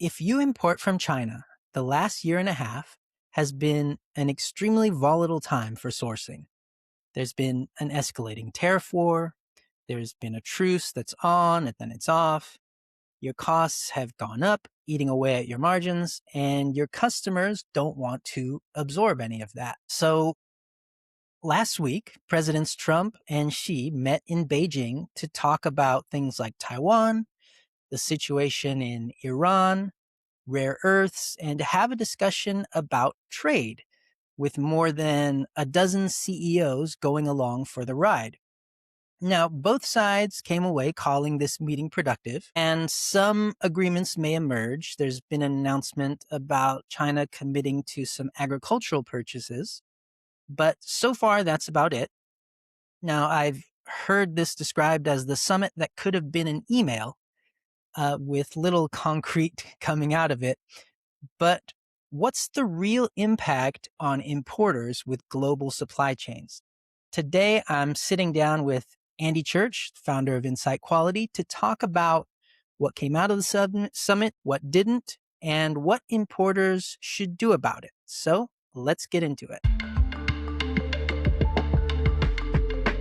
If you import from China, the last year and a half has been an extremely volatile time for sourcing. There's been an escalating tariff war. There's been a truce that's on and then it's off. Your costs have gone up, eating away at your margins, and your customers don't want to absorb any of that. So last week, Presidents Trump and Xi met in Beijing to talk about things like Taiwan, the situation in Iran, rare earths, and have a discussion about trade, with more than a dozen CEOs going along for the ride. Now, both sides came away calling this meeting productive, and some agreements may emerge. There's been an announcement about China committing to some agricultural purchases, but so far that's about it. Now, I've heard this described as the summit that could have been an email, with little concrete coming out of it. But what's the real impact on importers with global supply chains? Today, I'm sitting down with Andy Church, founder of Insight Quality, to talk about what came out of the summit, what didn't, and what importers should do about it. So let's get into it.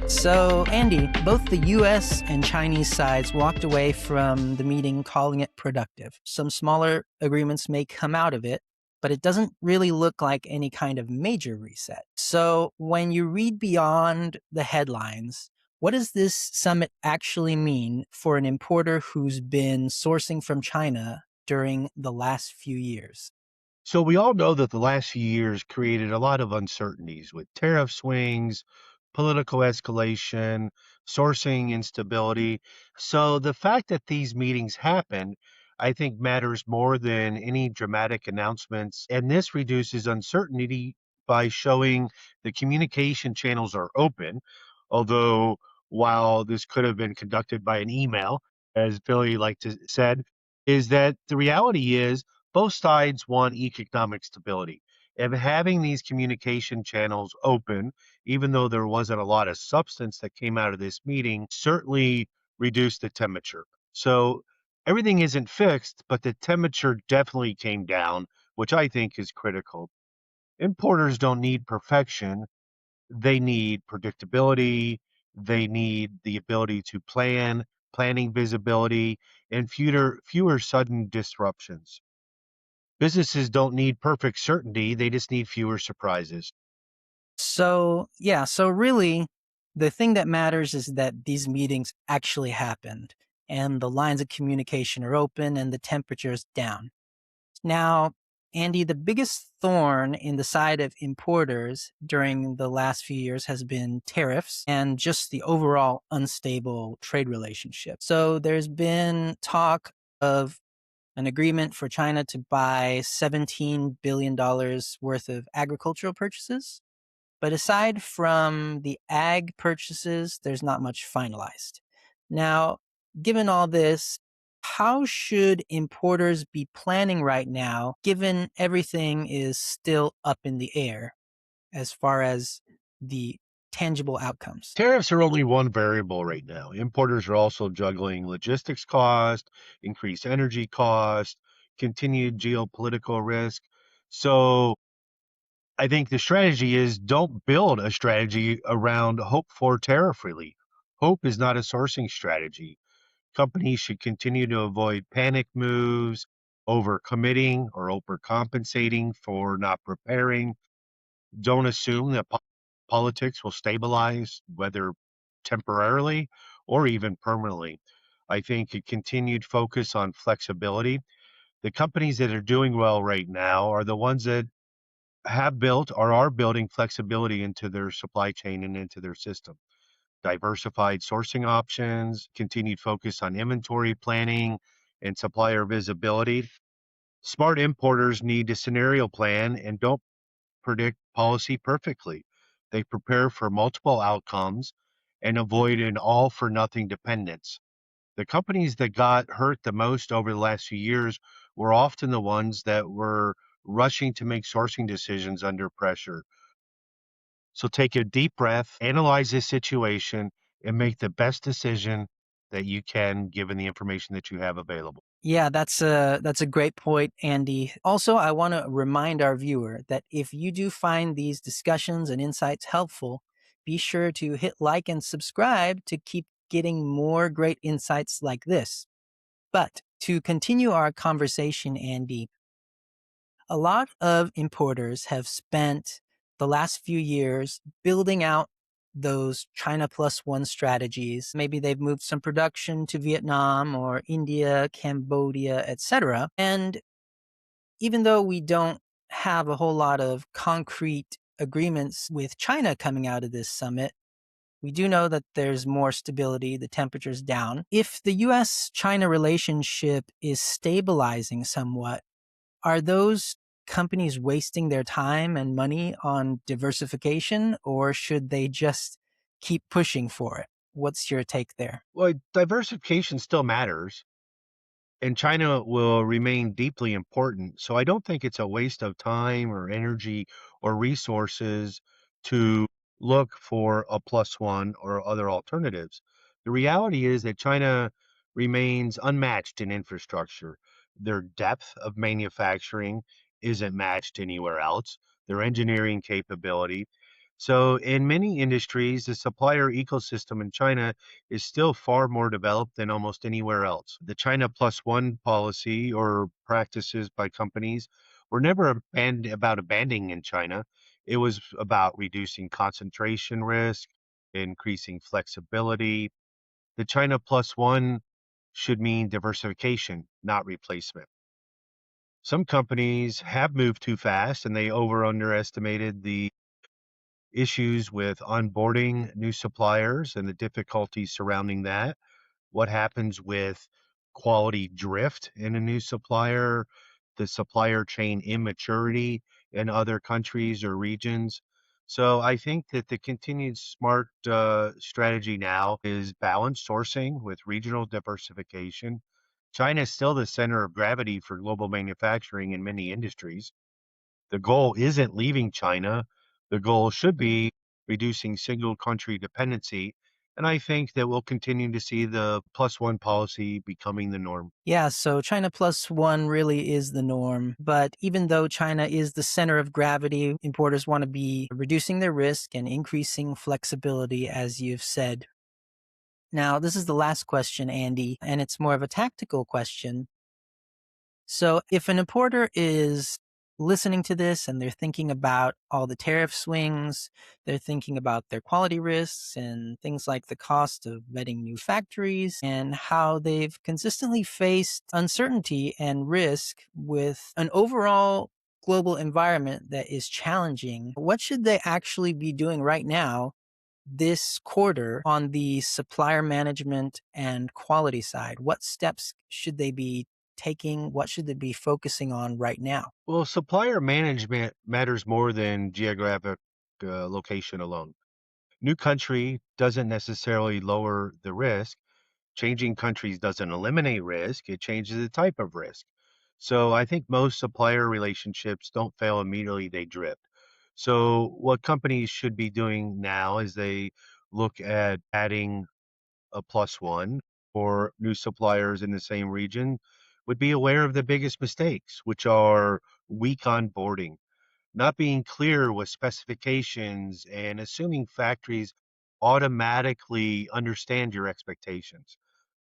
So, Andy, both the US and Chinese sides walked away from the meeting calling it productive. Some smaller agreements may come out of it, but it doesn't really look like any kind of major reset. So, when you read beyond the headlines, what does this summit actually mean for an importer who's been sourcing from China during the last few years? So we all know that the last few years created a lot of uncertainties with tariff swings, political escalation, sourcing instability. So the fact that these meetings happened, I think matters more than any dramatic announcements. And this reduces uncertainty by showing the communication channels are open. Although while this could have been conducted by an email, as Billy liked to said, is that the reality is both sides want economic stability. And having these communication channels open, even though there wasn't a lot of substance that came out of this meeting, certainly reduced the temperature. So everything isn't fixed, but the temperature definitely came down, which I think is critical. Importers don't need perfection, they need predictability, they need the ability to planning visibility, and fewer sudden disruptions. Businesses don't need perfect certainty, they just need fewer surprises. So really, the thing that matters is that these meetings actually happened and the lines of communication are open and the temperature is down. Now, Andy, the biggest thorn in the side of importers during the last few years has been tariffs and just the overall unstable trade relationship. So there's been talk of an agreement for China to buy $17 billion worth of agricultural purchases. But aside from the ag purchases, there's not much finalized. Now, given all this, how should importers be planning right now, given everything is still up in the air as far as the tangible outcomes? Tariffs are only one variable right now. Importers are also juggling logistics cost, increased energy cost, continued geopolitical risk. So I think the strategy is don't build a strategy around hope for tariff relief. Hope is not a sourcing strategy. Companies should continue to avoid panic moves, overcommitting or overcompensating for not preparing. Don't assume that politics will stabilize, whether temporarily or even permanently. I think a continued focus on flexibility. The companies that are doing well right now are the ones that have built or are building flexibility into their supply chain and into their system. Diversified sourcing options, continued focus on inventory planning and supplier visibility. Smart importers need a scenario plan and don't predict policy perfectly. They prepare for multiple outcomes and avoid an all for nothing dependence. The companies that got hurt the most over the last few years were often the ones that were rushing to make sourcing decisions under pressure. So take a deep breath, analyze this situation, and make the best decision that you can given the information that you have available. Yeah, that's a great point, Andy. Also, I want to remind our viewer that if you do find these discussions and insights helpful, be sure to hit like and subscribe to keep getting more great insights like this. But to continue our conversation, Andy, a lot of importers have spent the last few years building out those China plus one strategies. Maybe they've moved some production to Vietnam or India, Cambodia, etc. And even though we don't have a whole lot of concrete agreements with China coming out of this summit, we do know that there's more stability, the temperature's down. If the US China relationship is stabilizing somewhat, are those companies wasting their time and money on diversification, or should they just keep pushing for it? What's your take there? Well, diversification still matters, and China will remain deeply important. So I don't think it's a waste of time or energy or resources to look for a plus one or other alternatives. The reality is that China remains unmatched in infrastructure. Their depth of manufacturing isn't matched anywhere else, their engineering capability. So, in many industries, the supplier ecosystem in China is still far more developed than almost anywhere else. The China plus one policy or practices by companies were never about abandoning in China. It was about reducing concentration risk, increasing flexibility. The China plus one should mean diversification, not replacement. Some companies have moved too fast and they underestimated the issues with onboarding new suppliers and the difficulties surrounding that. What happens with quality drift in a new supplier, the supplier chain immaturity in other countries or regions. So I think that the continued smart strategy now is balanced sourcing with regional diversification. China is still the center of gravity for global manufacturing in many industries. The goal isn't leaving China. The goal should be reducing single country dependency. And I think that we'll continue to see the plus one policy becoming the norm. Yeah, so China plus one really is the norm. But even though China is the center of gravity, importers want to be reducing their risk and increasing flexibility, as you've said. Now, this is the last question, Andy, and it's more of a tactical question. So if an importer is listening to this and they're thinking about all the tariff swings, they're thinking about their quality risks and things like the cost of vetting new factories and how they've consistently faced uncertainty and risk with an overall global environment that is challenging, what should they actually be doing right now this quarter on the supplier management and quality side? What steps should they be taking? What should they be focusing on right now? Well, supplier management matters more than geographic location alone. New country doesn't necessarily lower the risk. Changing countries doesn't eliminate risk, it changes the type of risk. So I think most supplier relationships don't fail immediately, they drift. So what companies should be doing now is they look at adding a plus one for new suppliers in the same region would be aware of the biggest mistakes, which are weak onboarding, not being clear with specifications and assuming factories automatically understand your expectations.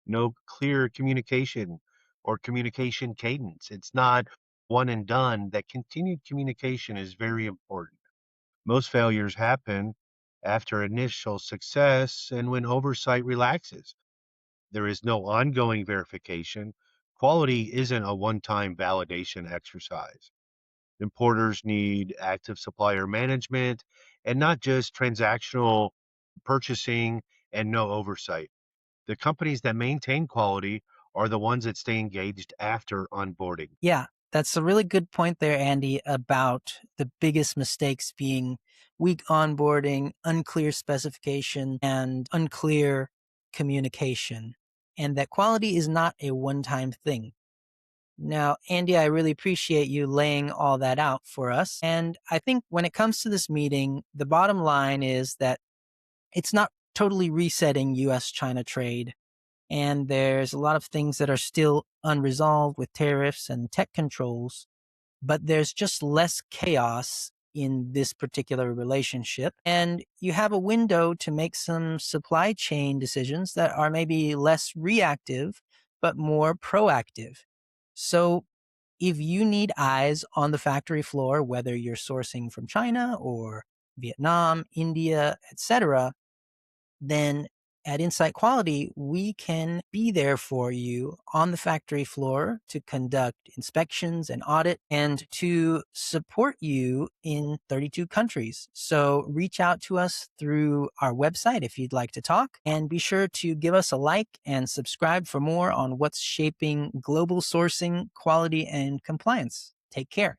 No clear communication or communication cadence. It's not one and done. That continued communication is very important. Most failures happen after initial success and when oversight relaxes. There is no ongoing verification. Quality isn't a one time validation exercise. Importers need active supplier management and not just transactional purchasing and no oversight. The companies that maintain quality are the ones that stay engaged after onboarding. Yeah, that's a really good point there, Andy, about the biggest mistakes being weak onboarding, unclear specification, and unclear communication, and that quality is not a one time thing. Now, Andy, I really appreciate you laying all that out for us. And I think when it comes to this meeting, the bottom line is that it's not totally resetting US China trade. And there's a lot of things that are still unresolved with tariffs and tech controls, but there's just less chaos in this particular relationship. And you have a window to make some supply chain decisions that are maybe less reactive, but more proactive. So if you need eyes on the factory floor, whether you're sourcing from China or Vietnam, India, etc., then at Insight Quality, we can be there for you on the factory floor to conduct inspections and audit and to support you in 32 countries. So reach out to us through our website if you'd like to talk, and be sure to give us a like and subscribe for more on what's shaping global sourcing, quality, and compliance. Take care.